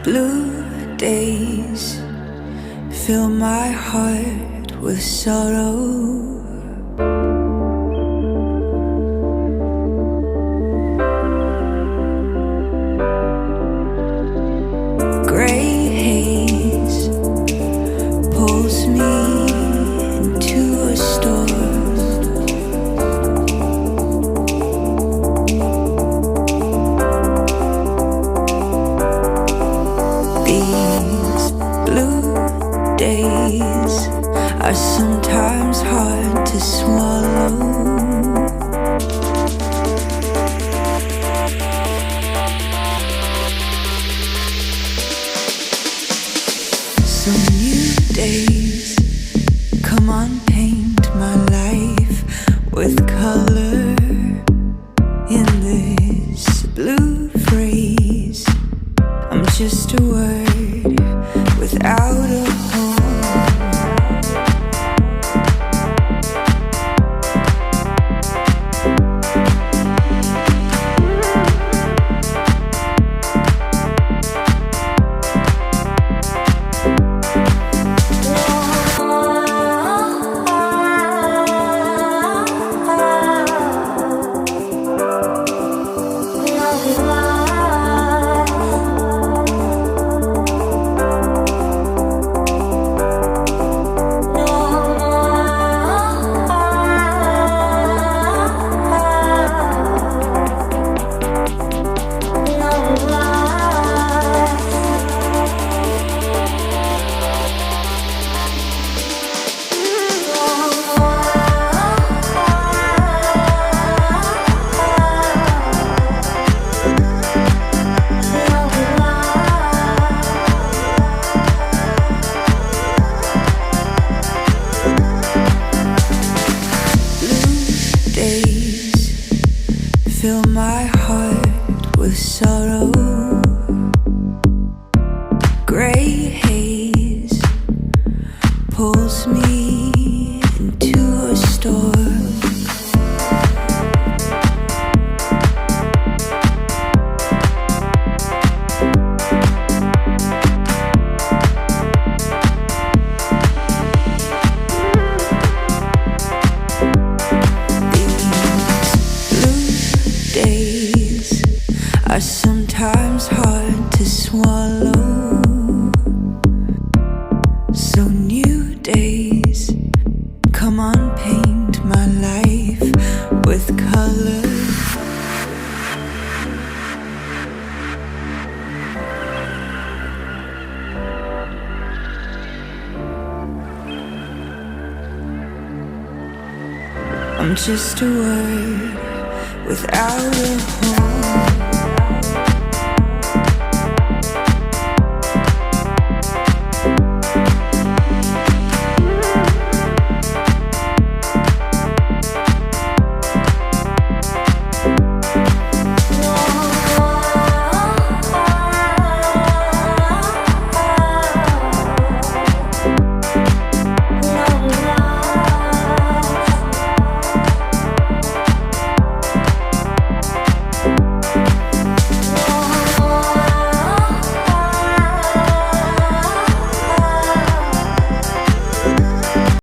Blue days fill my heart with sorrow. Gray haze pulls me into a storm. These blue days are sometimes hard to swallow. Some new days, come on, paint my life with color. In this blue phrase, I'm just a word without a home. Fill my heart with sorrow. Gray haze pulls me into a storm. Days are sometimes hard to swallow. So new days, come on, paint my life with color. I'm just a word without a home.